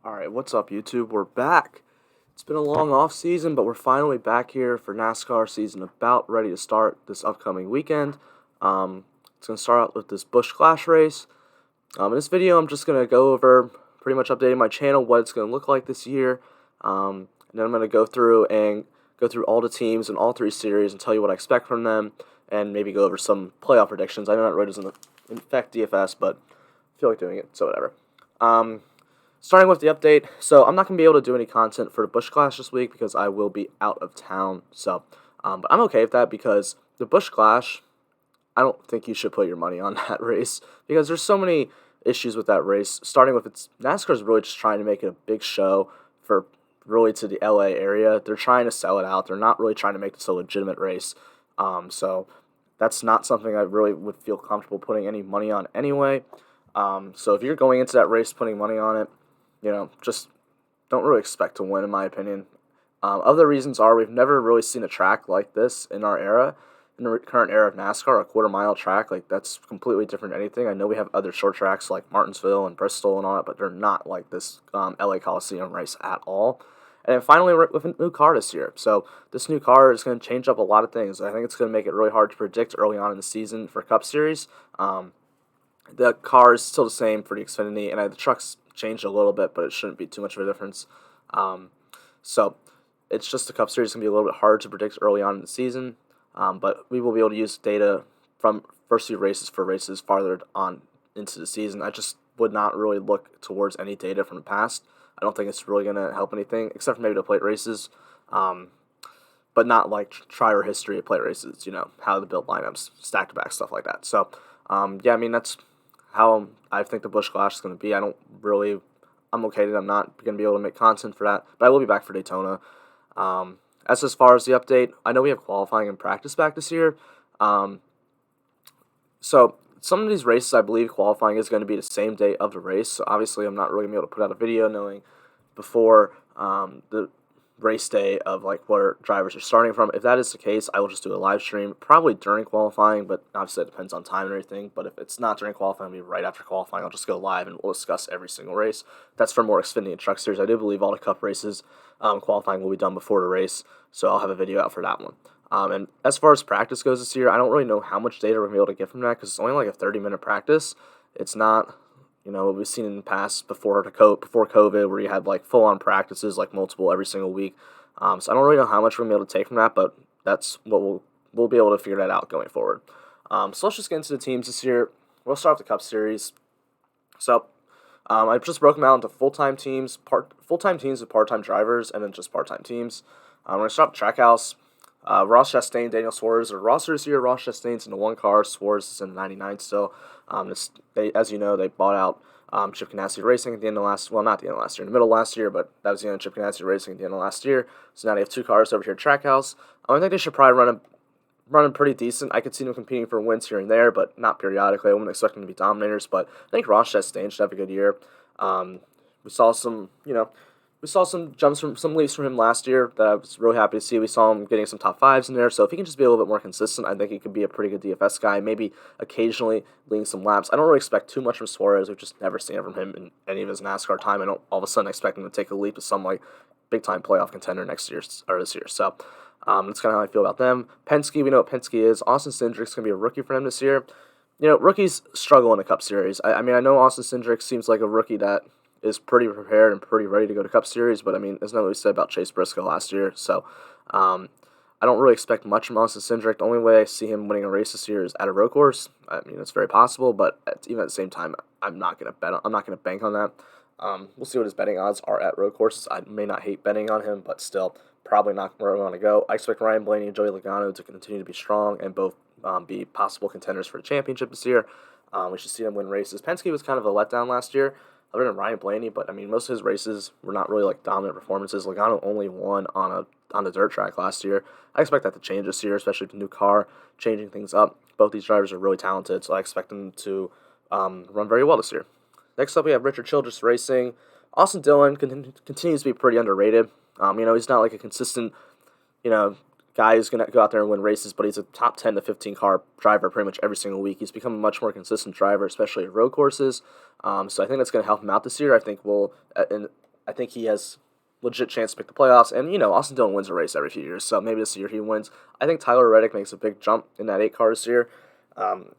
Alright, what's up YouTube? We're back. It's been a long off season, but we're finally back here for NASCAR season, about ready to start this upcoming weekend. It's going to start out with this Busch Clash race. In this video, I'm just going to go over, pretty much updating my channel, what it's going to look like this year. And then I'm going to go through all the teams in all three series and tell you what I expect from them, and maybe go over some playoff predictions. I know that really doesn't affect DFS, but I feel like doing it, so whatever. Starting with the update, so I'm not going to be able to do any content for the Busch Clash this week because I will be out of town. So, but I'm okay with that because the Busch Clash, I don't think you should put your money on that race because there's so many issues with that race. Starting with NASCAR's really just trying to make it a big show for really to the LA area. They're trying to sell it out. They're not really trying to make this a legitimate race. So that's not something I really would feel comfortable putting any money on anyway. So if you're going into that race putting money on it, just don't really expect to win, in my opinion. Other reasons are we've never really seen a track like this in our era, in the current era of NASCAR, a quarter-mile track. Like, that's completely different than anything. I know we have other short tracks like Martinsville and Bristol and all that, but they're not like this LA Coliseum race at all. And then finally, with a new car this year. So this new car is going to change up a lot of things. I think it's going to make it really hard to predict early on in the season for Cup Series. The car is still the same for the Xfinity, and the truck's changed a little bit, but it shouldn't be too much of a difference. So it's just the Cup Series is going to be a little bit hard to predict early on in the season, but we will be able to use data from first few races for races farther on into the season. I just would not really look towards any data from the past. I don't think it's really going to help anything, except for maybe the plate races, but not like prior history of plate races, how to build lineups, stack to back, stuff like that. So, that's how I think the Busch Clash is going to be. I'm okay that I'm not going to be able to make content for that, but I will be back for Daytona. As far as the update, I know we have qualifying and practice back this year. So some of these races, I believe qualifying is going to be the same day of the race. So obviously, I'm not really going to be able to put out a video knowing before the race day of like where drivers are starting from. If that is the case, I will just do a live stream probably during qualifying, but obviously it depends on time and everything. But if it's not during qualifying, it'll be right after qualifying. I'll just go live and we'll discuss every single race. That's for more Xfinity and Truck Series. I do believe all the Cup races qualifying will be done before the race, so I'll have a video out for that one. And as far as practice goes this year, I don't really know how much data we're going to be able to get from that because it's only like a 30-minute practice. It's not what we've seen in the past before COVID, where you had like full-on practices, like multiple every single week. So I don't really know how much we're going to be able to take from that, but that's what we'll be able to figure that out going forward. So let's just get into the teams this year. We'll start with the Cup Series. So I just broke them out into full-time teams with part-time drivers, and then just part-time teams. We're going to start with Trackhouse. Ross Chastain, Daniel Suarez are rosters here. Ross Chastain's in the 1 car. Suarez is in the 99 still. As you know, they bought out Chip Ganassi Racing at the end of not the end of last year, in the middle of last year, but that was the end of Chip Ganassi Racing at the end of last year. So now they have 2 cars over here at Trackhouse. I think they should probably run them pretty decent. I could see them competing for wins here and there, but not periodically. I wouldn't expect them to be dominators, but I think Ross Chastain should have a good year. We saw some jumps some leaps from him last year that I was really happy to see. We saw him getting some top 5s in there, so if he can just be a little bit more consistent, I think he could be a pretty good DFS guy, maybe occasionally leading some laps. I don't really expect too much from Suarez. We've just never seen it from him in any of his NASCAR time. I don't all of a sudden expect him to take a leap to some like big-time playoff contender next year or this year. So that's kind of how I feel about them. Penske, we know what Penske is. Austin Cindric's going to be a rookie for them this year. Rookies struggle in the Cup Series. I know Austin Cindric seems like a rookie that is pretty prepared and pretty ready to go to Cup Series, but there's nothing we said about Chase Briscoe last year, so I don't really expect much from Austin Cindric. The only way I see him winning a race this year is at a road course. It's very possible, but even at the same time, I'm not going to bank on that. We'll see what his betting odds are at road courses. I may not hate betting on him, but still, probably not where I want to go. I expect Ryan Blaney and Joey Logano to continue to be strong and both be possible contenders for the championship this year. We should see them win races. Penske was kind of a letdown last year, other than Ryan Blaney, but most of his races were not really like dominant performances. Logano only won on the dirt track last year. I expect that to change this year, especially with the new car changing things up. Both these drivers are really talented, so I expect them to run very well this year. Next up, we have Richard Childress Racing. Austin Dillon continues to be pretty underrated. He's not like a consistent, guy who's going to go out there and win races, but he's a top 10 to 15 car driver pretty much every single week. He's become a much more consistent driver, especially at road courses. So I think that's going to help him out this year. I think I think he has legit chance to make the playoffs. And, Austin Dillon wins a race every few years, so maybe this year he wins. I think Tyler Redick makes a big jump in that 8 car this year.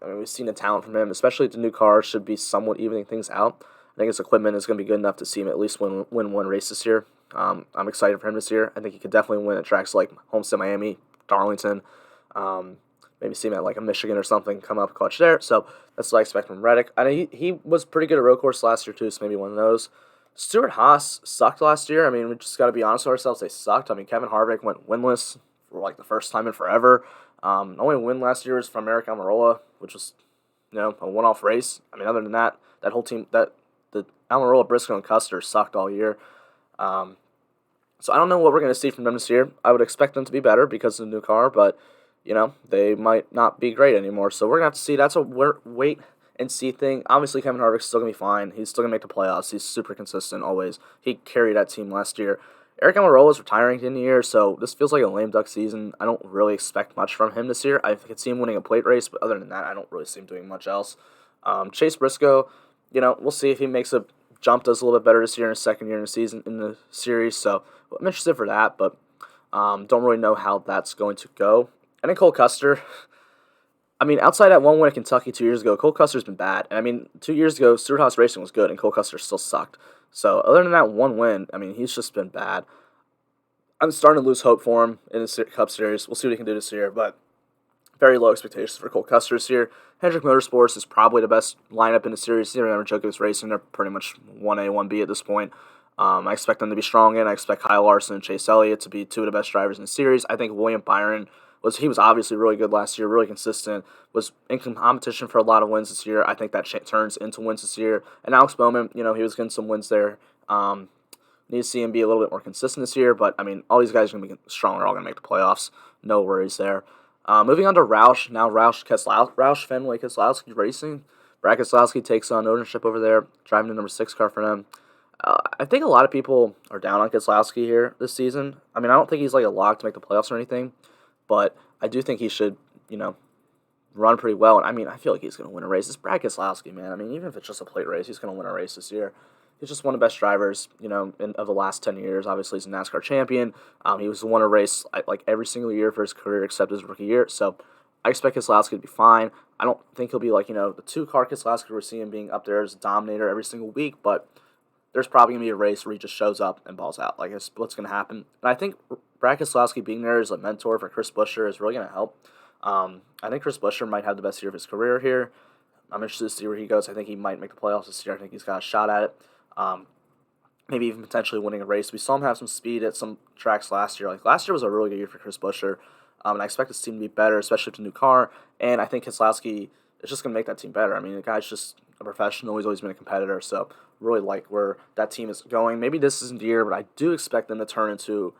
We've seen the talent from him, especially the new car should be somewhat evening things out. I think his equipment is going to be good enough to see him at least win one race this year. I'm excited for him this year. I think he could definitely win at tracks like Homestead, Miami, Darlington. Maybe see him at like a Michigan or something, come up clutch there. So that's what I expect from Redick. I know he was pretty good at road course last year too, so maybe one of those. Stewart-Haas sucked last year. We just got to be honest with ourselves. They sucked. Kevin Harvick went winless for like the first time in forever. The only win last year was from Eric Almirola, which was, a one-off race. Other than that, that whole team, the Almirola, Briscoe, and Custer sucked all year. So I don't know what we're going to see from them this year. I would expect them to be better because of the new car, but, they might not be great anymore. So we're going to have to see. That's a wait and see thing. Obviously, Kevin Harvick's still going to be fine. He's still going to make the playoffs. He's super consistent always. He carried that team last year. Eric Almirola is retiring at the end of the year, so this feels like a lame duck season. I don't really expect much from him this year. I could see him winning a plate race, but other than that, I don't really see him doing much else. Chase Briscoe, we'll see if he makes a jump, does a little bit better this year in his second year in the season in the series. So I'm interested for that, but don't really know how that's going to go. And then Cole Custer. Outside that one win at Kentucky 2 years ago, Cole Custer's been bad. And 2 years ago, Stewart-Haas Racing was good, and Cole Custer still sucked. So other than that one win, he's just been bad. I'm starting to lose hope for him in the Cup Series. We'll see what he can do this year, but very low expectations for Cole Custer this year. Hendrick Motorsports is probably the best lineup in the series. Remember, Joe Cobb Racing, they're pretty much 1A, 1B at this point. I expect them to be strong in. I expect Kyle Larson and Chase Elliott to be two of the best drivers in the series. I think William Byron was obviously really good last year, really consistent, was in competition for a lot of wins this year. I think that turns into wins this year. And Alex Bowman, he was getting some wins there. Need to see him be a little bit more consistent this year, but all these guys are going to be strong. They're all going to make the playoffs. No worries there. Moving on to Roush. Now Roush Fenway Keselowski Racing. Brad Keselowski takes on ownership over there, driving the number 6 car for them. I think a lot of people are down on Keselowski here this season. I don't think he's like a lock to make the playoffs or anything, but I do think he should, run pretty well. And I feel like he's going to win a race. It's Brad Keselowski, man. Even if it's just a plate race, he's going to win a race this year. He's just one of the best drivers, of the last 10 years. Obviously, he's a NASCAR champion. He was won a race like every single year for his career except his rookie year. So I expect Keselowski to be fine. I don't think he'll be like, the 2-car Keselowski we're seeing being up there as a dominator every single week, but there's probably going to be a race where he just shows up and balls out. Like, it's what's going to happen. And I think Brad Keselowski being there as a mentor for Chris Buescher is really going to help. I think Chris Buescher might have the best year of his career here. I'm interested to see where he goes. I think he might make the playoffs this year. I think he's got a shot at it. Maybe even potentially winning a race. We saw him have some speed at some tracks last year. Like, last year was a really good year for Chris Buescher. And I expect this team to be better, especially with the new car. And I think Keselowski is just going to make that team better. The guy's just a professional. He's always been a competitor. So really like where that team is going. Maybe this isn't the year, but I do expect them to turn into,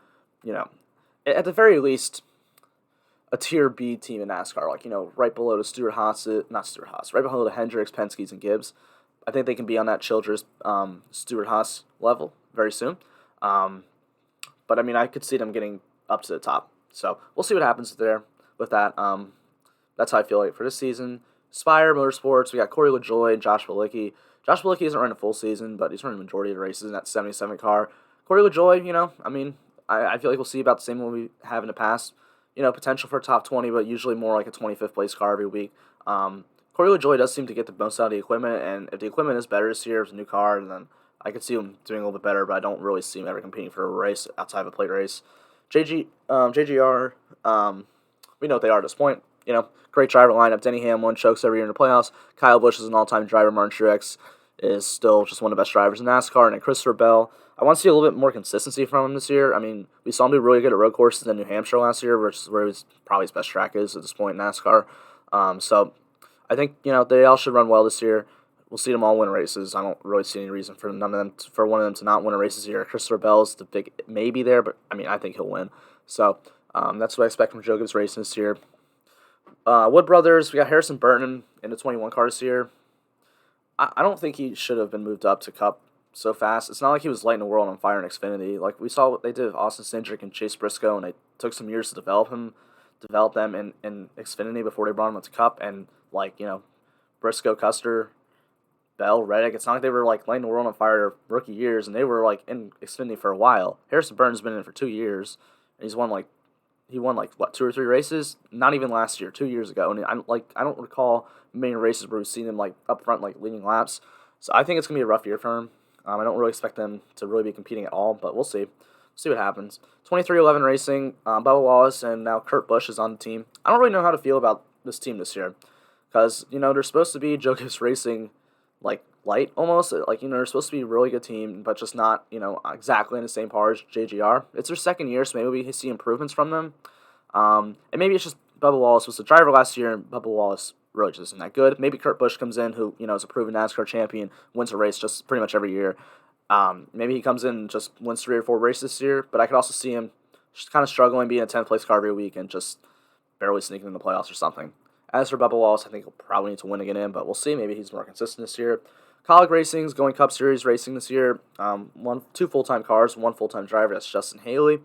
at the very least, a Tier B team in NASCAR. Like, right below the right below the Hendricks, Penske's, and Gibbs. I think they can be on that Childress, Stewart-Haas level very soon. But I could see them getting up to the top. So we'll see what happens there with that. That's how I feel like for this season. Spire Motorsports, we got Corey LaJoy and Josh Bilicki. Josh Bilicki isn't running a full season, but he's running the majority of the races in that 77 car. Corey LaJoy, I feel like we'll see about the same one we have in the past. Potential for a top 20, but usually more like a 25th place car every week. Corey LaJoy does seem to get the most out of the equipment, and if the equipment is better this year with a new car, then I could see him doing a little bit better, but I don't really see him ever competing for a race outside of a plate race. JGR, we know what they are at this point. Great driver lineup. Denny Hamlin chokes every year in the playoffs. Kyle Busch is an all-time driver. Martin Truex is still just one of the best drivers in NASCAR. And then Christopher Bell, I want to see a little bit more consistency from him this year. We saw him do really good at road courses in New Hampshire last year, which is where probably his best track is at this point in NASCAR. So I think, they all should run well this year. We'll see them all win races. I don't really see any reason for one of them to not win a race this year. Christopher Bell's the big maybe there, but I think he'll win. So that's what I expect from Joe Gibbs Racing this year. Wood Brothers, we got Harrison Burton in the 21 car this year. I don't think he should have been moved up to Cup so fast. It's not like he was lighting the world on fire in Xfinity. Like, we saw what they did with Austin Cindric and Chase Briscoe, and it took some years to develop them in Xfinity before they brought him up to Cup. And, Briscoe, Custer, Bell, Redick. It's not like they were like lighting the world on fire rookie years, and they were like in Xfinity for a while. Harrison Burton's been in it for 2 years, and he won like what 2 or 3 races. Not even last year, 2 years ago. And I don't recall many races where we've seen him like up front like leading laps. So I think it's gonna be a rough year for him. I don't really expect them to really be competing at all, but we'll see. See what happens. 2311 Racing, Bubba Wallace, and now Kurt Busch is on the team. I don't really know how to feel about this team this year, because they're supposed to be Joe Gibbs Racing, like light almost. Like they're supposed to be a really good team, but just not exactly in the same par as JGR. It's their second year, so maybe we see improvements from them. And maybe it's just Bubba Wallace was the driver last year, and Bubba Wallace really just isn't that good. Maybe Kurt Busch comes in, who is a proven NASCAR champion, wins a race just pretty much every year. Maybe he comes in and just wins 3 or 4 races this year, but I could also see him just kind of struggling, being a 10th place car every week, and just barely sneaking in the playoffs or something. As for Bubba Wallace, I think he'll probably need to win to get in, but we'll see. Maybe he's more consistent this year. Colleague Racing's going Cup Series racing this year. 2 full-time cars, 1 full-time driver. That's Justin Haley.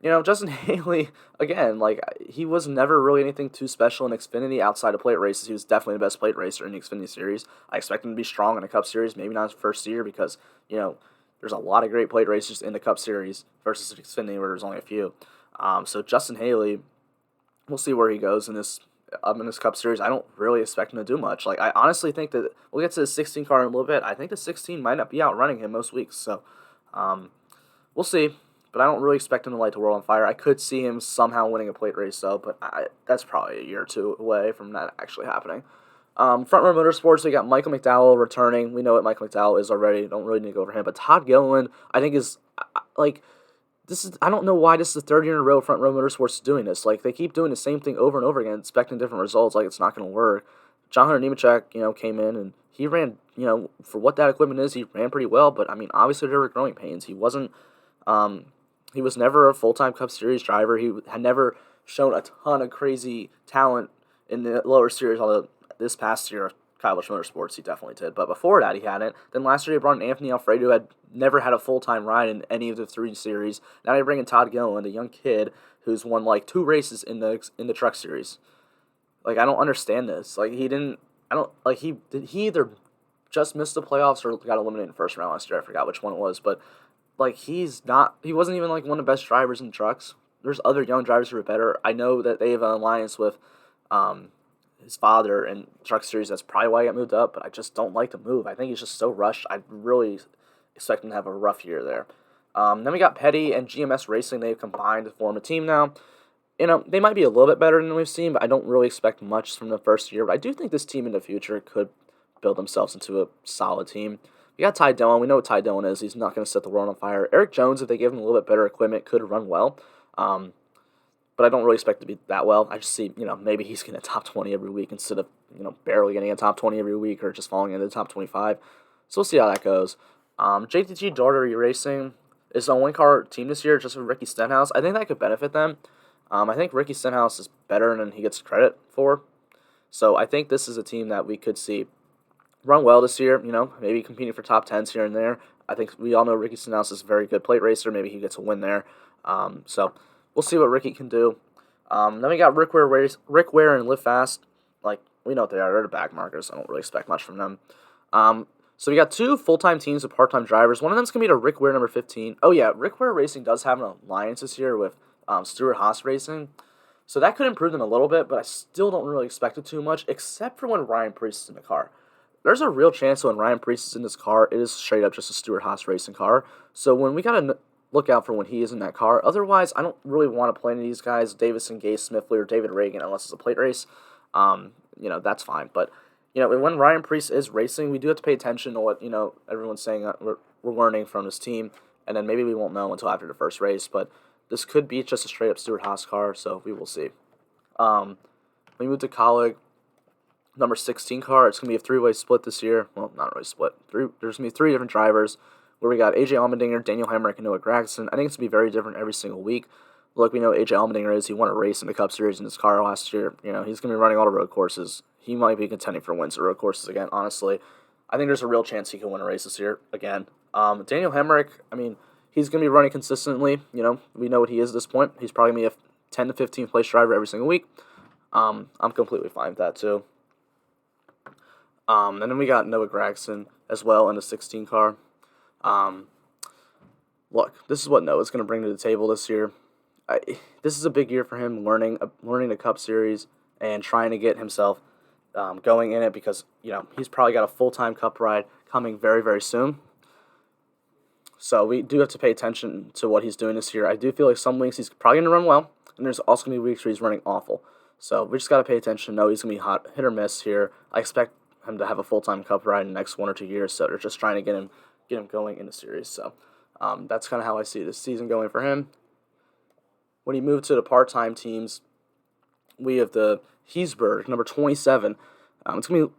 Justin Haley, again, like, he was never really anything too special in Xfinity outside of plate races. He was definitely the best plate racer in the Xfinity Series. I expect him to be strong in the Cup Series, maybe not his first year, because, there's a lot of great plate racers in the Cup Series versus Xfinity where there's only a few. So Justin Haley, we'll see where he goes in this Cup Series. I don't really expect him to do much. Like, I honestly think that we'll get to the 16 car in a little bit. I think the 16 might not be outrunning him most weeks. So, we'll see. But I don't really expect him to light the world on fire. I could see him somehow winning a plate race, though, but that's probably a year or 2 away from that actually happening. Front Row Motorsports, we got Michael McDowell returning. We know what Michael McDowell is already. Don't really need to go over him. But Todd Gilland, I think, is, like, I don't know why this is the 3rd year in a row Front Row Motorsports is doing this. Like, they keep doing the same thing over and over again, expecting different results. Like, it's not going to work. John Hunter Nemechek, came in, and he ran, for what that equipment is, he ran pretty well. But, I mean, obviously there were growing pains. He wasn't, he was never a full-time Cup Series driver. He had never shown a ton of crazy talent in the lower series, although this past year, Kyle Busch Motorsports, he definitely did. But before that, he hadn't. Then last year, he brought in Anthony Alfredo, who had never had a full-time ride in any of the 3 series. Now they bring in Todd Gilland, a young kid who's won, like, 2 races in the Truck Series. Like, I don't understand this. Like, he either just missed the playoffs or got eliminated in the first round last year. I forgot which one it was, but like, he wasn't even, like, one of the best drivers in trucks. There's other young drivers who are better. I know that they have an alliance with his father in Truck Series. That's probably why he got moved up, but I just don't like the move. I think he's just so rushed. I really expect him to have a rough year there. Then we got Petty and GMS Racing. They've combined to form a team now. They might be a little bit better than we've seen, but I don't really expect much from the first year. But I do think this team in the future could build themselves into a solid team. We got Ty Dillon. We know what Ty Dillon is. He's not going to set the world on fire. Eric Jones, if they give him a little bit better equipment, could run well. But I don't really expect it to be that well. I just see, maybe he's getting a top 20 every week instead of, barely getting a top 20 every week or just falling into the top 25. So we'll see how that goes. JTG Daugherty Racing is a one-car team this year just with Ricky Stenhouse. I think that could benefit them. I think Ricky Stenhouse is better than he gets credit for. So I think this is a team that we could see run well this year, maybe competing for top 10s here and there. I think we all know Ricky Stenhouse is a very good plate racer. Maybe he gets a win there. So we'll see what Ricky can do. Then we got Rick Ware and Live Fast. Like, we know what they are. They're the back markers. I don't really expect much from them. So we got 2 full-time teams with part-time drivers. One of them's going to be the Rick Ware number 15. Oh, yeah, Rick Ware Racing does have an alliance this year with Stewart Haas Racing. So that could improve them a little bit, but I still don't really expect it too much, except for when Ryan Preece is in the car. There's a real chance when Ryan Preece is in this car, it is straight up just a Stewart Haas Racing car. So when we got to look out for when he is in that car. Otherwise, I don't really want to play any of these guys, Davison, Gase, Smithley, or David Reagan, unless it's a plate race. That's fine. But, when Ryan Preece is racing, we do have to pay attention to what, everyone's saying we're learning from this team. And then maybe we won't know until after the first race. But this could be just a straight-up Stewart Haas car, so we will see. We move to Colleague. Number 16 car, it's going to be a 3-way split this year. Well, not really split. There's going to be 3 different drivers where we got AJ Allmendinger, Daniel Hemrick, and Noah Gregson. I think it's going to be very different every single week. Like we know AJ Allmendinger is, he won a race in the Cup Series in his car last year. He's going to be running all the road courses. He might be contending for wins at road courses again, honestly. I think there's a real chance he can win a race this year again. Daniel Hemrick, he's going to be running consistently. We know what he is at this point. He's probably going to be a 10 to 15 place driver every single week. I'm completely fine with that too. And then we got Noah Gregson as well in the 16 car. Um, Look, this is what Noah's going to bring to the table this year. This is a big year for him, learning the Cup Series and trying to get himself going in it because he's probably got a full-time Cup ride coming very, very soon. So we do have to pay attention to what he's doing this year. I do feel like some weeks he's probably going to run well, and there's also going to be weeks where he's running awful. So we just got to pay attention. No, he's going to be hot, hit or miss here. I expect him to have a full-time Cup ride in the next 1 or 2 years. So they're just trying to get him going in the series. So that's kind of how I see this season going for him. When he moved to the part-time teams, we have the Heesberg, number 27. It's going to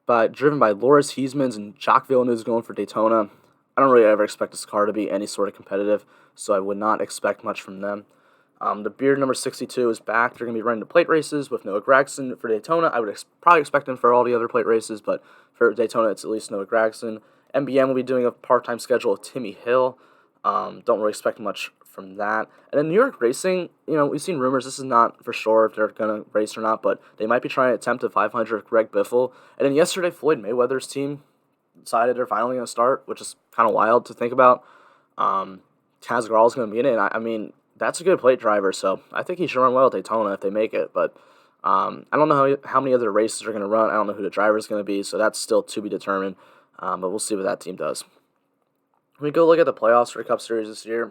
be driven by Loris Heesmans and Jacques Villeneuve going for Daytona. I don't really ever expect this car to be any sort of competitive, so I would not expect much from them. The Beard number 62 is back. They're going to be running the plate races with Noah Gregson for Daytona. I would probably expect him for all the other plate races, but for Daytona, it's at least Noah Gregson. MBM will be doing a part-time schedule with Timmy Hill. Don't really expect much from that. And then New York Racing, we've seen rumors. This is not for sure if they're going to race or not, but they might be trying to attempt a 500 Greg Biffle. And then yesterday, Floyd Mayweather's team decided they're finally going to start, which is kind of wild to think about. Kaz Grall's going to be in it. I mean, that's a good plate driver, so I think he should run well at Daytona if they make it. But I don't know how many other races are going to run. I don't know who the driver is going to be, so that's still to be determined. But we'll see what that team does. When we go look at the playoffs for the Cup Series this year,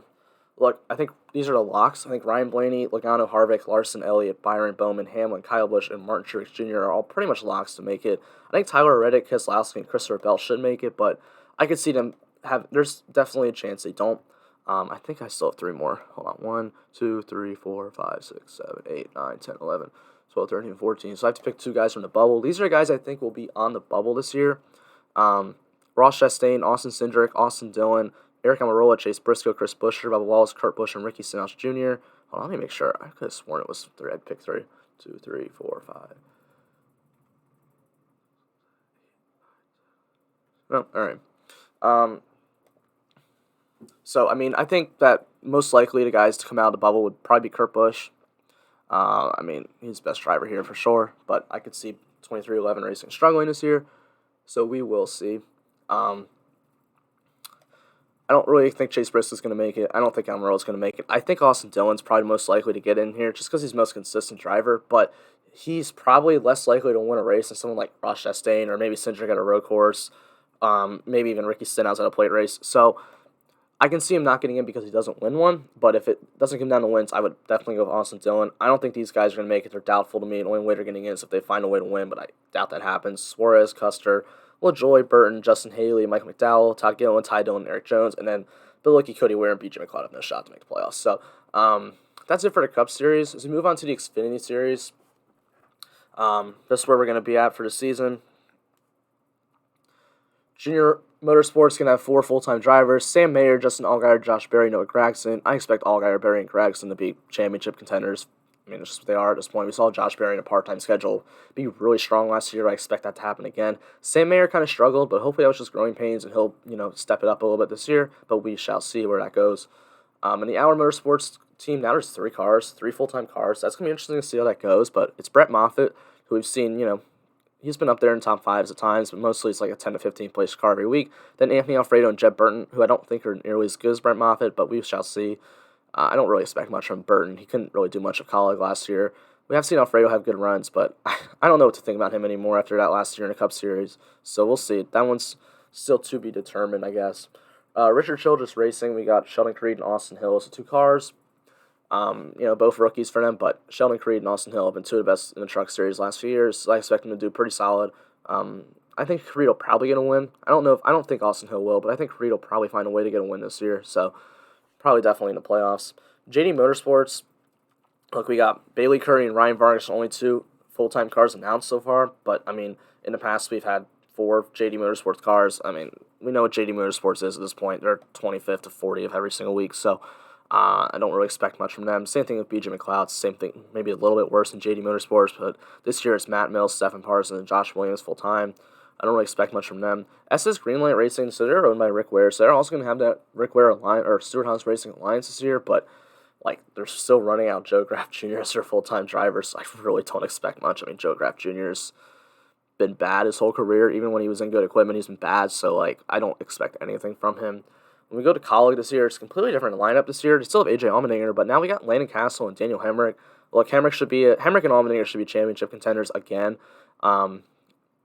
look, I think these are the locks. I think Ryan Blaney, Logano, Harvick, Larson, Elliott, Byron, Bowman, Hamlin, Kyle Busch, and Martin Truex Jr. are all pretty much locks to make it. I think Tyler Reddick, Keselowski, and Christopher Bell should make it, but I could see them there's definitely a chance they don't. I think I still have 3 more. Hold on. 1, 2, 3, 4, 5, 6, 7, 8, 9, 10, 11, 12, 13, 14. So I have to pick 2 guys from the bubble. These are guys I think will be on the bubble this year. Ross Chastain, Austin Cindric, Austin Dillon, Eric Almirola, Chase Briscoe, Chris Buescher, Bubba Wallace, Kurt Busch, and Ricky Stenhouse Jr. Hold on, let me make sure. I could have sworn it was 3. I'd pick 3. 2, 3, 4, 5. No, all right. So, I mean, I think that most likely the guys to come out of the bubble would probably be Kurt Busch. I mean, he's the best driver here for sure, but I could see 2311 Racing struggling this year, so we will see. I don't really think Chase Briscoe's going to make it. I don't think Almirola's going to make it. I think Austin Dillon's probably most likely to get in here just because he's the most consistent driver, but he's probably less likely to win a race than someone like Ross Chastain or maybe Cindric at a road course, maybe even Ricky Stenhouse at a plate race. So I can see him not getting in because he doesn't win one, but if it doesn't come down to wins, I would definitely go with Austin Dillon. I don't think these guys are going to make it. They're doubtful to me. The only way they're getting in is if they find a way to win, but I doubt that happens. Suarez, Custer, LaJoy, Burton, Justin Haley, Michael McDowell, Todd Gilland, Ty Dillon, Eric Jones, and then Bill Hickey, Cody Ware, and B.J. McLeod have no shot to make the playoffs. So that's it for the Cup Series. As we move on to the Xfinity Series, this is where we're going to be at for the season. Junior Motorsports going to have 4 full-time drivers: Sam Mayer, Justin Allgaier, Josh Berry, Noah Gregson. I expect Allgaier, Berry, and Gregson to be championship contenders. I mean, it's just what they are at this point. We saw Josh Berry in a part-time schedule be really strong last year. I expect that to happen again. Sam Mayer kind of struggled, but hopefully that was just growing pains, and he'll, step it up a little bit this year. But we shall see where that goes. In the Hour Motorsports team, now there's 3 cars, 3 full-time cars. That's going to be interesting to see how that goes. But it's Brett Moffitt, who we've seen, he's been up there in top 5s at times, but mostly it's like a 10 to 15 place car every week. Then Anthony Alfredo and Jeb Burton, who I don't think are nearly as good as Brett Moffitt, but we shall see. I don't really expect much from Burton. He couldn't really do much of college last year. We have seen Alfredo have good runs, but I don't know what to think about him anymore after that last year in the Cup Series. So we'll see. That one's still to be determined, I guess. Richard Childress Racing, we got Sheldon Creed and Austin Hill. So 2 cars. Both rookies for them, but Sheldon Creed and Austin Hill have been 2 of the best in the Truck Series last few years. So I expect them to do pretty solid. I think Creed will probably get a win. I don't think Austin Hill will, but I think Creed will probably find a way to get a win this year. So probably definitely in the playoffs. JD Motorsports, look, we got Bailey Curry and Ryan Vargas, only 2 full-time cars announced so far. But, I mean, in the past we've had 4 JD Motorsports cars. I mean, we know what JD Motorsports is at this point. They're 25th to 40th every single week. So I don't really expect much from them. Same thing with B.J. McLeod. Same thing, maybe a little bit worse than JD Motorsports. But this year it's Matt Mills, Stephen Parson, and Josh Williams full-time. I don't really expect much from them. SS Greenlight Racing, so they're owned by Rick Ware. So they're also going to have that Rick Ware Alliance, or Stewart-Haas Racing Alliance this year. But, they're still running out Joe Graf Jr. as their full-time driver. So I really don't expect much. I mean, Joe Graf Jr. is been bad his whole career. Even when he was in good equipment, he's been bad. So, like, I don't expect anything from him. When we go to college this year, it's a completely different lineup this year. We still have A.J. Allmendinger, but now we got Landon Castle and Daniel Hemrick. Look, Hemrick and Allmendinger should be championship contenders again.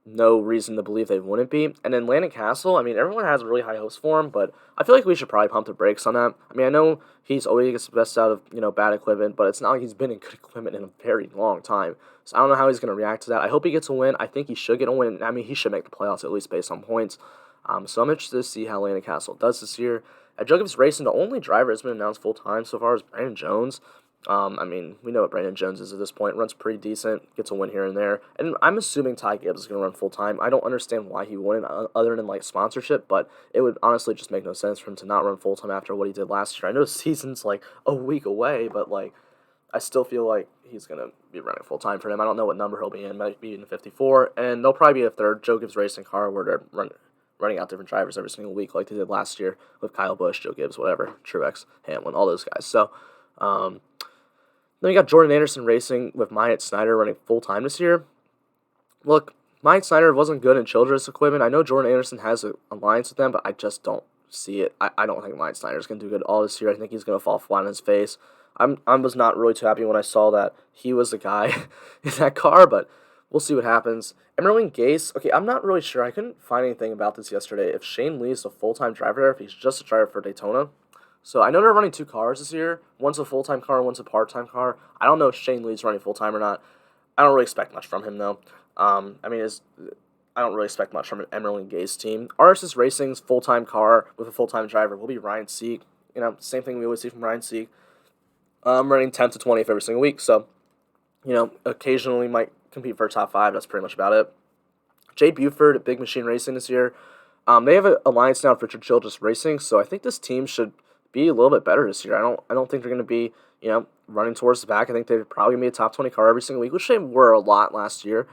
No reason to believe they wouldn't be. And then Landon Castle, I mean, everyone has really high hopes for him, but I feel like we should probably pump the brakes on that. I mean, I know he's always gets the best out of, bad equipment, but it's not like he's been in good equipment in a very long time. So I don't know how he's going to react to that. I hope he gets a win. I think he should get a win. I mean, he should make the playoffs at least based on points. So I'm interested to see how Landon Castle does this year. At Joe Gibbs Racing, the only driver that's been announced full-time so far is Brandon Jones. I mean, we know what Brandon Jones is at this point. Runs pretty decent, gets a win here and there. And I'm assuming Todd Gibbs is going to run full-time. I don't understand why he wouldn't, other than, like, sponsorship, but it would honestly just make no sense for him to not run full-time after what he did last year. I know the season's, like, a week away, but, like, I still feel like he's going to be running full-time for him. I don't know what number he'll be in. Might be in 54, and they'll probably be a third Joe Gibbs Racing car where they're running out different drivers every single week like they did last year with Kyle Busch, Joe Gibbs, whatever, Truex, Hamlin, all those guys. So, then we got Jordan Anderson Racing with Myatt Snyder running full-time this year. Look, Myatt Snyder wasn't good in Childress equipment. I know Jordan Anderson has an alliance with them, but I just don't see it. I don't think Myatt Snyder is going to do good all this year. I think he's going to fall flat on his face. I was not really too happy when I saw that he was the guy in that car, but we'll see what happens. Emerling Gase, okay, I'm not really sure. I couldn't find anything about this yesterday. If Shane Lee is a full-time driver there, if he's just a driver for Daytona. So I know they're running two cars this year. One's a full-time car, one's a part-time car. I don't know if Shane Lee's running full-time or not. I don't really expect much from him, though. I don't really expect much from an Emerling Gase team. RSS Racing's full-time car with a full-time driver will be Ryan Sieg. Same thing we always see from Ryan Sieg. Running 10th to 20th every single week. So, occasionally might compete for a top 5. That's pretty much about it. Jade Buford at Big Machine Racing this year. They have an alliance now with Richard Childress Racing, so I think this team should be a little bit better this year. I don't think they're going to be, running towards the back. I think they're probably going to be a top 20 car every single week, which they were a lot last year.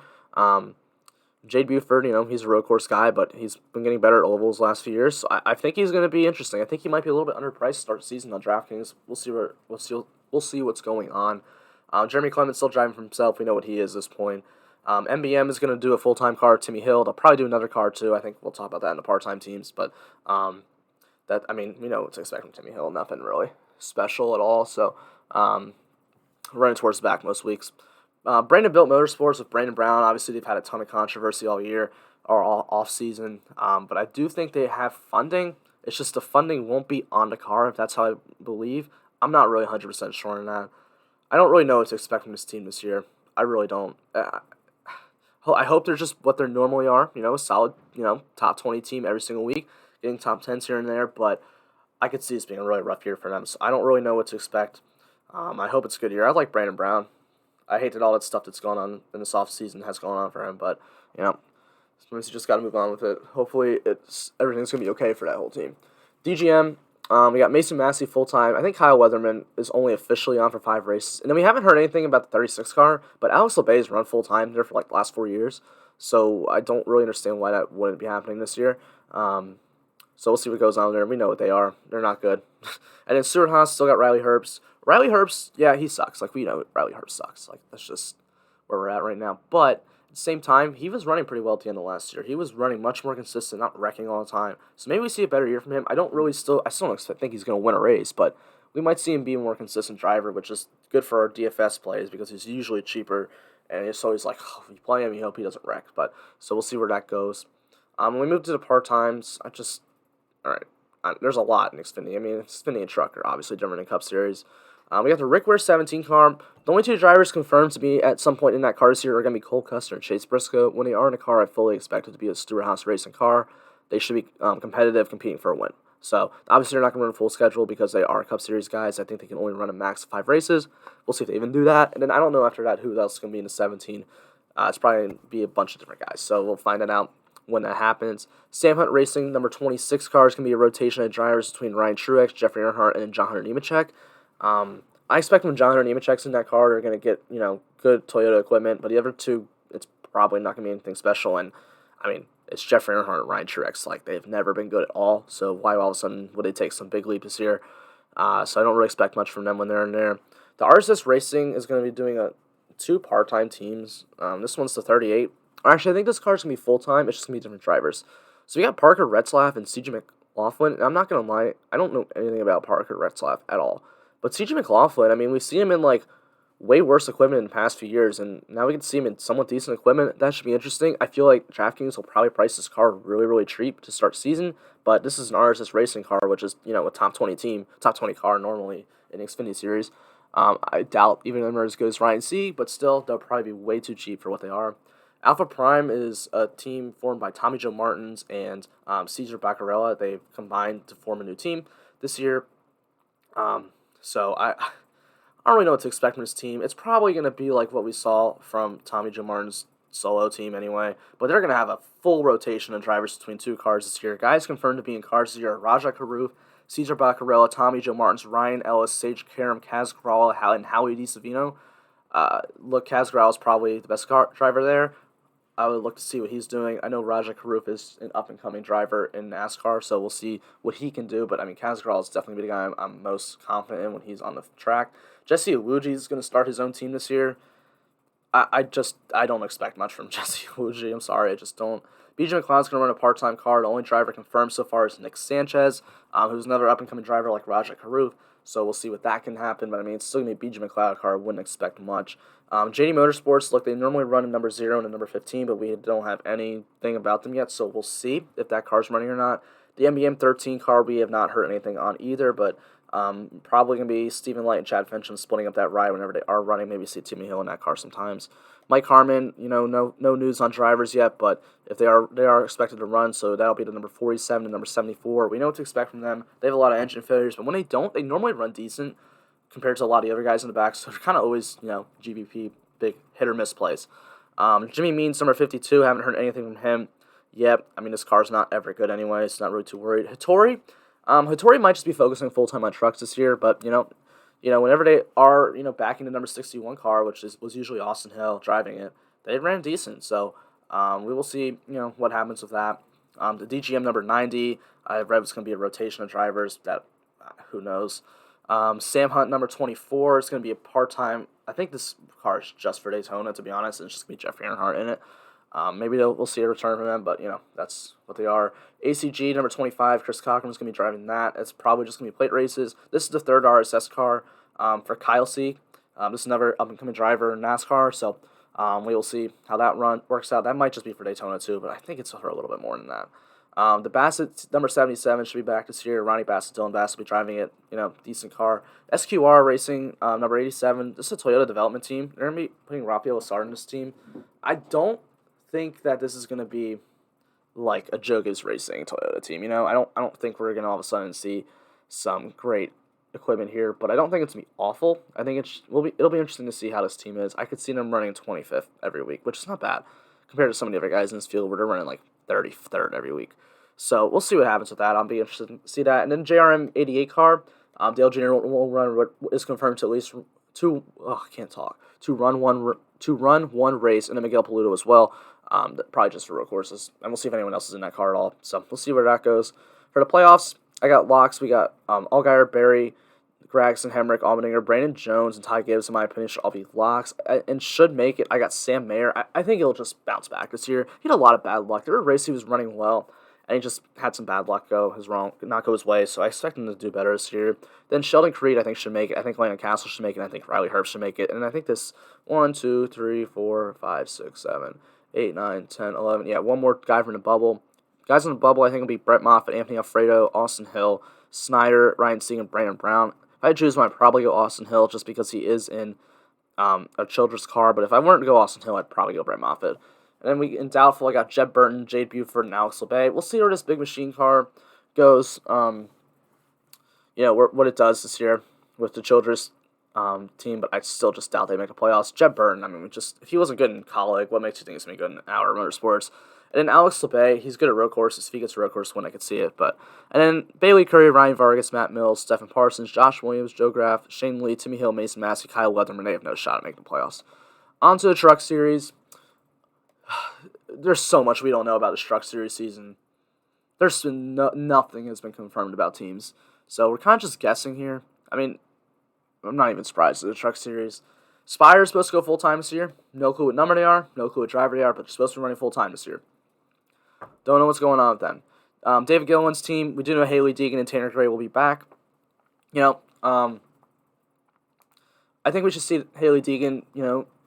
Jade Buford, he's a road course guy, but he's been getting better at ovals last few years. So I think he's going to be interesting. I think he might be a little bit underpriced to start the season on DraftKings. We'll see what's going on. Jeremy Clement's still driving for himself. We know what he is at this point. MBM is going to do a full-time car. Timmy Hill, they'll probably do another car too. I think we'll talk about that in the part-time teams, but we know what to expect from Timmy Hill. Nothing really special at all. So, running towards the back most weeks. Brandon Built Motorsports with Brandon Brown. Obviously, they've had a ton of controversy all year or all off-season. But I do think they have funding. It's just the funding won't be on the car, if that's how I believe. I'm not really 100% sure on that. I don't really know what to expect from this team this year. I really don't. I hope they're just what they normally are. A solid, top 20 team every single week, getting top 10s here and there. But I could see this being a really rough year for them. So I don't really know what to expect. I hope it's a good year. I like Brandon Brown. I hate that all that stuff that's gone on in this offseason has gone on for him. But, sometimes you just got to move on with it. Hopefully everything's going to be okay for that whole team. DGM, we got Massey full-time. I think Kyle Weatherman is only officially on for 5 races. And then we haven't heard anything about the 36 car, but Alex LeBay's run full-time there for the last 4 years. So I don't really understand why that wouldn't be happening this year. So we'll see what goes on there. We know what they are. They're not good. And then Stuart Haas still got Riley Herbst. Riley Herbst, yeah, he sucks. We know Riley Herbst sucks. That's just where we're at right now. But at the same time, he was running pretty well at the end of last year. He was running much more consistent, not wrecking all the time. So maybe we see a better year from him. I still don't think he's going to win a race, but we might see him be a more consistent driver, which is good for our DFS plays because he's usually cheaper. And it's always if you play him, you hope he doesn't wreck. So we'll see where that goes. When we move to the part-times, all right, there's a lot in Xfinity. Xfinity and Truck are obviously different in Cup Series. We got the Rick Ware 17 car. The only 2 drivers confirmed to be at some point in that car this year are going to be Cole Custer and Chase Briscoe. When they are in a car, I fully expect it to be a Stewart Haas Racing car. They should be competitive, competing for a win. So, obviously, they're not going to run a full schedule because they are Cup Series guys. I think they can only run a max of 5 races. We'll see if they even do that. And then I don't know after that who else is going to be in the 17. It's probably going to be a bunch of different guys. So, we'll find that out when that happens. Sam Hunt Racing, number 26 car is going to be a rotation of drivers between Ryan Truex, Jeffrey Earnhardt, and John Hunter Nemechek. I expect when John Hunter Nemechek's in that car, they're going to get, good Toyota equipment, but the other 2, it's probably not going to be anything special, and, it's Jeffrey Earnhardt and Ryan Truex. They've never been good at all, so why all of a sudden would they take some big leap this year? So I don't really expect much from them when they're in there. The RSS Racing is going to be doing 2 part-time teams. This one's the 38. Or actually, I think this car's going to be full-time. It's just going to be different drivers. So we got Parker Retzlaff and C.J. McLaughlin. And I'm not going to lie, I don't know anything about Parker Retzlaff at all. But C.J. McLaughlin, I mean, we've seen him in, like, way worse equipment in the past few years, and now we can see him in somewhat decent equipment. That should be interesting. I feel like Draftkings will probably price this car really, really cheap to start season, but this is an RSS racing car, which is, a top 20 team, top 20 car normally in Xfinity Series. I doubt even them are as good as Ryan C, but still, they'll probably be way too cheap for what they are. Alpha Prime is a team formed by Tommy Joe Martins and Cesar Baccarella. They've combined to form a new team this year. So I don't really know what to expect from this team. It's probably going to be like what we saw from Tommy Joe Martin's solo team anyway, but they're going to have a full rotation of drivers between two cars this year. Guys confirmed to be in cars this year: Rajah Caruth, Cesar Baccarella, Tommy Joe Martins, Ryan Ellis, Sage Karam, Kaz Gralla, and Howie DiSavino. Kaz Gralla is probably the best driver there. I would look to see what he's doing. I know Rajah Caruth is an up-and-coming driver in NASCAR, so we'll see what he can do. But, I mean, Kaz Gralla is definitely the guy I'm most confident in when he's on the track. Jesse Iwuji is going to start his own team this year. I don't expect much from Jesse Iwuji. I'm sorry, I just don't. BJ McLeod's going to run a part-time car. The only driver confirmed so far is Nick Sanchez, who's another up-and-coming driver like Rajah Caruth. So we'll see what that can happen. But, I mean, it's still going to be a BJ McLeod car. I wouldn't expect much. JD Motorsports, look, they normally run a number 0 and a number 15, but we don't have anything about them yet, so we'll see if that car's running or not. The MBM 13 car, we have not heard anything on either, but probably going to be Stephen Light and Chad Fincham splitting up that ride whenever they are running. Maybe see Timmy Hill in that car sometimes. Mike Harmon, no news on drivers yet, but if they are expected to run, so that'll be the number 47 and number 74. We know what to expect from them. They have a lot of engine failures, but when they don't, they normally run decent compared to a lot of the other guys in the back, so they're kind of always, GVP, big hit-or-miss plays. Jimmy Means, number 52, haven't heard anything from him yet. I mean, this car's not ever good anyway, so not really too worried. Hattori might just be focusing full-time on trucks this year, but, whenever they are, backing the number 61 car, which was usually Austin Hill driving it, they ran decent, so we will see, what happens with that. The DGM number 90, I've read it's going to be a rotation of drivers, that, who knows. Sam Hunt, number 24, is going to be a part-time. I think this car is just for Daytona, to be honest. It's just going to be Jeffrey Earnhardt in it. Maybe we'll see a return from them, but, that's what they are. ACG, number 25, Chris Cochran is going to be driving that. It's probably just going to be plate races. This is the third RSS car for Kyle C. This is another up-and-coming driver in NASCAR, so we will see how that run works out. That might just be for Daytona, too, but I think it's for a little bit more than that. The Bassett, number 77, should be back this year. Ronnie Bassett, Dillon Bassett will be driving it. Decent car. SQR Racing, number 87. This is a Toyota development team. They're going to be putting Raphael Lessard in this team. I don't think that this is going to be like a Joe Gibbs Racing Toyota team. I don't think we're going to all of a sudden see some great equipment here, but I don't think it's going to be awful. I think it'll be interesting to see how this team is. I could see them running 25th every week, which is not bad compared to some of the other guys in this field where they're running like 33rd every week. So we'll see what happens with that. I'll be interested to see that. And then JRM 88 car, Dale Jr. will run what is confirmed to at least to run one race, and then Miguel Paludo as well. Probably just for road courses. And we'll see if anyone else is in that car at all. So we'll see where that goes. For the playoffs, I got locks. We got Allgaier, Barry, Gregson, Hemrick, Allmendinger, Brandon Jones, and Ty Gibbs, in my opinion, should all be locks and should make it. I got Sam Mayer. I think he'll just bounce back this year. He had a lot of bad luck. There were races he was running well, and he just had some bad luck not go his way, so I expect him to do better this year. Then Sheldon Creed, I think, should make it. I think Landon Castle should make it. I think Riley Herbst should make it. And I think this 1, 2, 3, 4, 5, 6, 7, 8, 9, 10, 11. Yeah, one more guy from the bubble. Guys in the bubble, I think, will be Brett Moffitt, Anthony Alfredo, Austin Hill, Snyder, Ryan Sieg, and Brandon Brown. If I choose one, I'd probably go Austin Hill just because he is in a Childress car. But if I weren't to go Austin Hill, I'd probably go Brett Moffitt. And then in doubtful, I got Jeb Burton, Jade Buford, and Alex LeBay. We'll see where this big machine car goes. What it does this year with the Childress team, but I still just doubt they make the playoffs. Jeb Burton, if he wasn't good in college, what makes you think he's going to be good in our motorsports? And then Alex LeBay, he's good at road courses. If he gets a road course win, I could see it. And then Bailey Curry, Ryan Vargas, Matt Mills, Stephen Parsons, Josh Williams, Joe Graff, Shane Lee, Timmy Hill, Mason Massey, Kyle Weatherman, they have no shot at making the playoffs. On to the Truck Series. There's so much we don't know about this Truck Series season. There's been nothing has been confirmed about teams. So we're kind of just guessing here. I'm not even surprised at the Truck Series. Spire is supposed to go full-time this year. No clue what number they are, no clue what driver they are, but they're supposed to be running full-time this year. Don't know what's going on with them. David Gilliland's team, we do know Haley Deegan and Tanner Gray will be back. I think we should see Haley Deegan,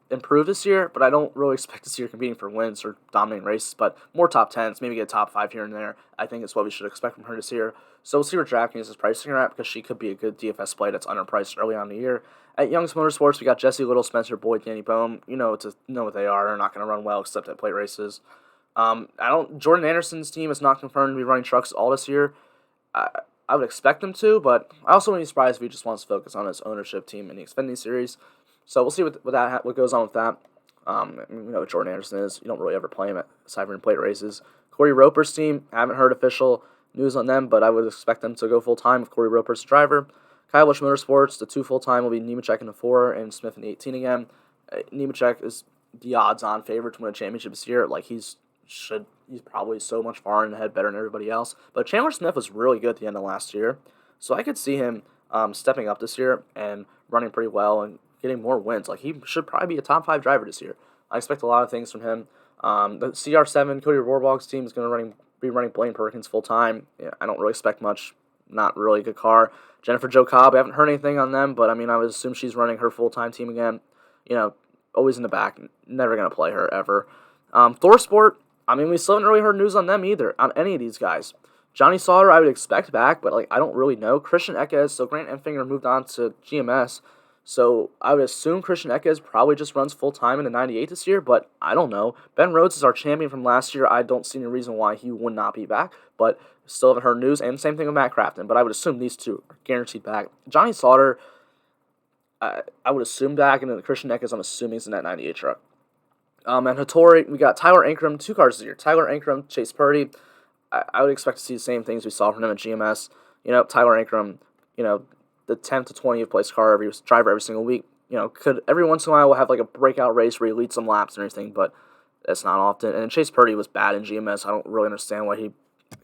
improve this year, but I don't really expect to see her competing for wins or dominating races, but more top 10s, maybe get a top 5 here and there. I think it's what we should expect from her this year. So we'll see where DraftKings is pricing her at, because she could be a good DFS play that's underpriced early on in the year. At Young's Motorsports, we got Jesse Little, Spencer Boyd, Danny Bohm. You know what they are. They're not going to run well except at plate races. Jordan Anderson's team is not confirmed to be running trucks all this year. I would expect him to, but I also wouldn't be surprised if he just wants to focus on his ownership team in the Xfinity Series. So we'll see what goes on with that. We know what Jordan Anderson is. You don't really ever play him aside from plate races. Corey Roper's team, haven't heard official news on them, but I would expect them to go full-time with Corey Roper's driver. Kyle Busch Motorsports, the 2 full-time will be Nemechek in the 4 and Smith in the 18 again. Nemechek is the odds-on favorite to win a championship this year. He's probably so much far ahead, better than everybody else. But Chandler Smith was really good at the end of last year, so I could see him stepping up this year and running pretty well and getting more wins. He should probably be a top 5 driver this year. I expect a lot of things from him. The CR7 Cody Rohrbach's team is going to be running Blaine Perkins full time. Yeah, I don't really expect much. Not really a good car. Jennifer Joe Cobb, I haven't heard anything on them, but I would assume she's running her full time team again. Always in the back. Never going to play her ever. Thorsport, we still haven't really heard news on them either, on any of these guys. Johnny Sauter, I would expect back, but I don't really know. Christian Eckes, so Grant Enfinger moved on to GMS. So I would assume Christian Eckes probably just runs full-time in the 98 this year, but I don't know. Ben Rhodes is our champion from last year. I don't see any reason why he would not be back, but still haven't heard news, and same thing with Matt Crafton, but I would assume these two are guaranteed back. Johnny Sauter, I would assume back, and then Christian Eckes, I'm assuming, is in that 98 truck. And Hattori, we got Tyler Ankrum, 2 cars this year. Tyler Ankrum, Chase Purdy. I would expect to see the same things we saw from him at GMS. Tyler Ankrum, the 10th to 20th place driver every single week. Could every once in a while we'll have a breakout race where he leads some laps and everything, but that's not often. And Chase Purdy was bad in GMS. I don't really understand why he'd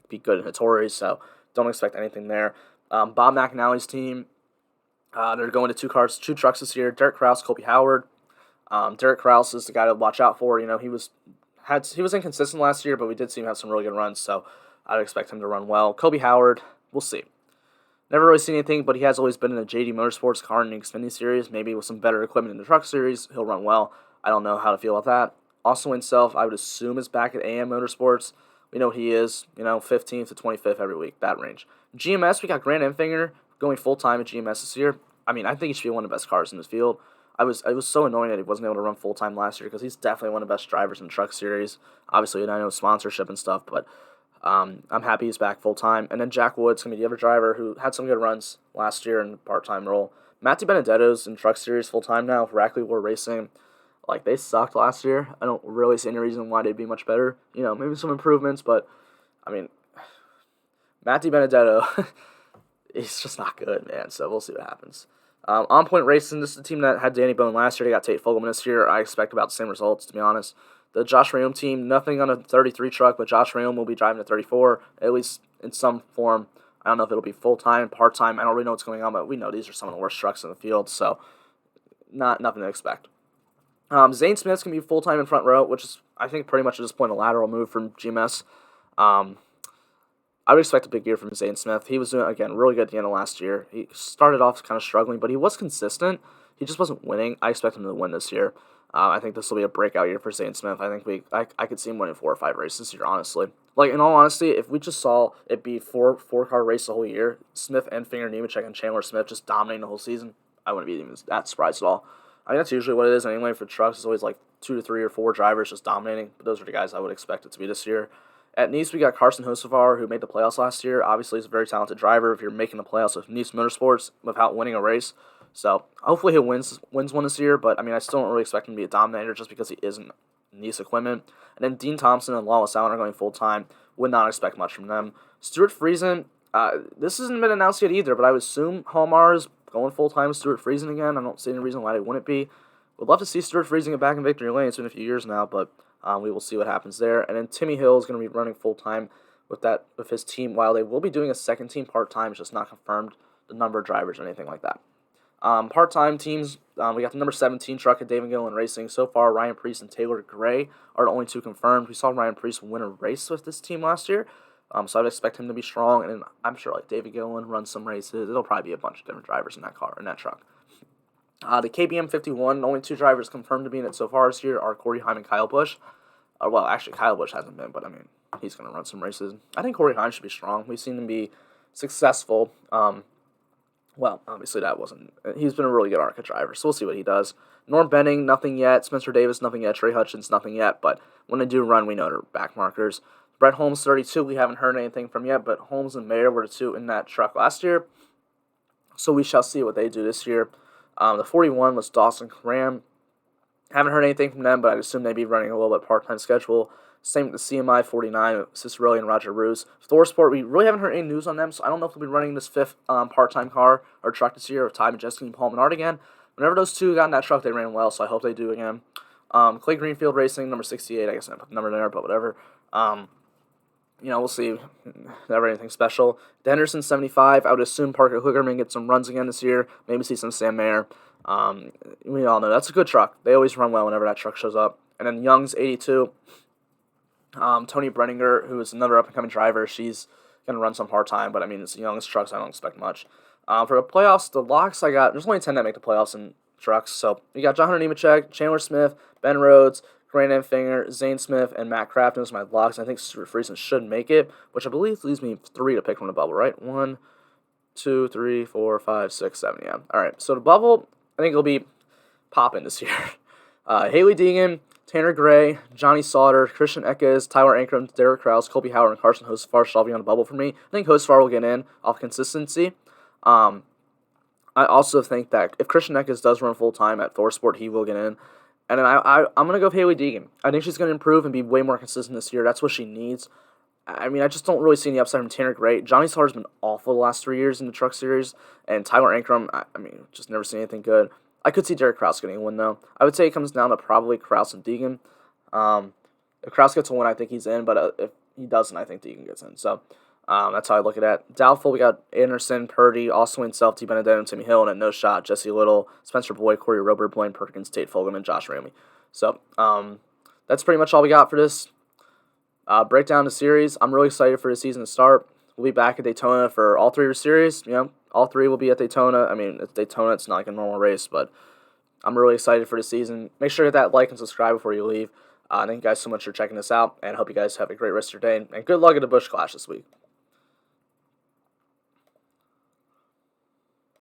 be good in Hattori, so don't expect anything there. Bob McAnally's team, they're going to 2 trucks this year. Derek Krause, Colby Howard. Derek Krause is the guy to watch out for. He was inconsistent last year, but we did see him have some really good runs, so I'd expect him to run well. Colby Howard, we'll see. Never really seen anything, but he has always been in a JD Motorsports car in the Xfinity Series. Maybe with some better equipment in the Truck Series, he'll run well. I don't know how to feel about that. Austin himself, I would assume, is back at AM Motorsports. We know he is, 15th to 25th every week, that range. GMS, we got Grant Enfinger going full-time at GMS this year. I think he should be one of the best cars in this field. I was so annoyed that he wasn't able to run full-time last year, because he's definitely one of the best drivers in the Truck Series. Obviously, I know sponsorship and stuff, but I'm happy he's back full-time. And then Jack Wood's going to be the other driver who had some good runs last year in a part-time role. Matty Benedetto's in Truck Series full-time now with Rackley War Racing. They sucked last year. I don't really see any reason why they'd be much better. Maybe some improvements, but, Matty Benedetto, he's just not good, man, so we'll see what happens. On Point Racing, this is the team that had Danny Bone last year. They got Tate Fogelman this year. I expect about the same results, to be honest. The Josh Rayom team, nothing on a 33 truck, but Josh Rayom will be driving a 34, at least in some form. I don't know if it'll be full-time, part-time. I don't really know what's going on, but we know these are some of the worst trucks in the field, so nothing to expect. Zane Smith's going to be full-time in front row, which is, I think, pretty much at this point a lateral move from GMS. I would expect a big year from Zane Smith. He was doing, again, really good at the end of last year. He started off kind of struggling, but he was consistent. He just wasn't winning. I expect him to win this year. I think this will be a breakout year for Zane Smith. I think I could see him winning 4 or 5 races this year, honestly. In all honesty, if we just saw it be four-car race the whole year, Smith, Enfinger, Nemechek, and Chandler Smith just dominating the whole season, I wouldn't be even that surprised at all. That's usually what it is anyway for trucks. It's always 2 to 3 or 4 drivers just dominating, but those are the guys I would expect it to be this year. At Nice, we got Carson Josevar, who made the playoffs last year. Obviously, he's a very talented driver if you're making the playoffs with Nice Motorsports without winning a race. So, hopefully he wins one this year, but, I still don't really expect him to be a dominator just because he isn't Nice equipment. And then Dean Thompson and Lawless Allen are going full-time. Would not expect much from them. Stuart Friesen, this hasn't been announced yet either, but I would assume Hallmar is going full-time with Stuart Friesen again. I don't see any reason why they wouldn't be. Would love to see Stuart Friesen get back in victory lane. It's been a few years now, but we will see what happens there. And then Timmy Hill is going to be running full-time with his team, while they will be doing a second team part-time. It's just not confirmed the number of drivers or anything like that. Part-time teams, we got the number 17 truck at David Gilland Racing. So far, Ryan Preece and Taylor Gray are the only two confirmed. We saw Ryan Preece win a race with this team last year, so I'd expect him to be strong. And I'm sure like David Gilland runs some races. It'll probably be a bunch of different drivers in that car, in that truck. The KBM 51, the only two drivers confirmed to be in it so far this year are Corey Heim and Kyle Busch. Well, actually, Kyle Busch hasn't been, but I mean, he's going to run some races. I think Corey Heim should be strong. We've seen him be successful. Well, obviously that wasn't. He's been a really good ARCA driver, so we'll see what he does. Norm Benning, nothing yet. Spencer Davis, nothing yet. Trey Hutchins, nothing yet. But when they do run, we know they're back markers. Brett Holmes, 32, we haven't heard anything from yet, but Holmes and Mayer were the two in that truck last year. So we shall see what they do this year. The 41 was Dawson Cram. Haven't heard anything from them, but I'd assume they'd be running a little bit part-time schedule. Same with the CMI 49, Cicerelli and Roger Roos. ThorSport, we really haven't heard any news on them, so I don't know if they'll be running this fifth part-time car or truck this year, of Ty Majeski and Paul Menard again. Whenever those two got in that truck, they ran well, so I hope they do again. Clay Greenfield Racing, number 68, I guess I put the number there, but whatever. We'll see. Never anything special. The Henderson 75, I would assume Parker Hookerman gets some runs again this year. Maybe see some Sam Mayer. We all know that's a good truck. They always run well whenever that truck shows up. And then Young's 82. Tony Brenninger, who is another up-and-coming driver, she's going to run some part-time, but I mean, it's Young's trucks, I don't expect much. For the playoffs, the locks I got, there's only 10 that make the playoffs in trucks, so you got John Hunter Nemechek, Chandler Smith, Ben Rhodes, Grant Enfinger, Zane Smith, and Matt Craft. Those are my locks. I think Stuart Friesen should make it, which I believe leaves me 3 to pick from the bubble, right? 1, 2, 3, 4, 5, 6, 7, yeah. All right, so the bubble, I think it'll be popping this year. Haley Deegan, Tanner Gray, Johnny Sauter, Christian Eckes, Tyler Ankrum, Derek Krause, Colby Howard, and Carson Josevar should all be on the bubble for me. I think Josevar will get in off consistency. I also think that if Christian Eckes does run full-time at ThorSport, he will get in. And then I'm going to go with Haley Deegan. I think she's going to improve and be way more consistent this year. That's what she needs. I mean, I just don't really see any upside from Tanner Gray. Johnny Sauter's been awful the last 3 years in the Truck Series. And Tyler Ankrum, I mean, just never seen anything good. I could see Derek Krause getting a win, though. I would say it comes down to probably Krause and Deegan. If Krause gets a win, I think he's in. But if he doesn't, I think Deegan gets in. So that's how I look at it. Doubtful, we got Anderson, Purdy, Austin Self, T. Benedetto, and Timmy Hill. And at no shot, Jesse Little, Spencer Boyd, Corey Rober, Blaine Perkins, Tate Fogelman, Josh Ramey. So that's pretty much all we got for this breakdown the series. I'm really excited for the season to start. We'll be back at Daytona for all 3 of the series. All 3 will be at Daytona. I mean, it's Daytona. It's not like a normal race, but I'm really excited for the season. Make sure to hit that like and subscribe before you leave. Thank you guys so much for checking this out, and I hope you guys have a great rest of your day. And good luck at the Busch Clash this week.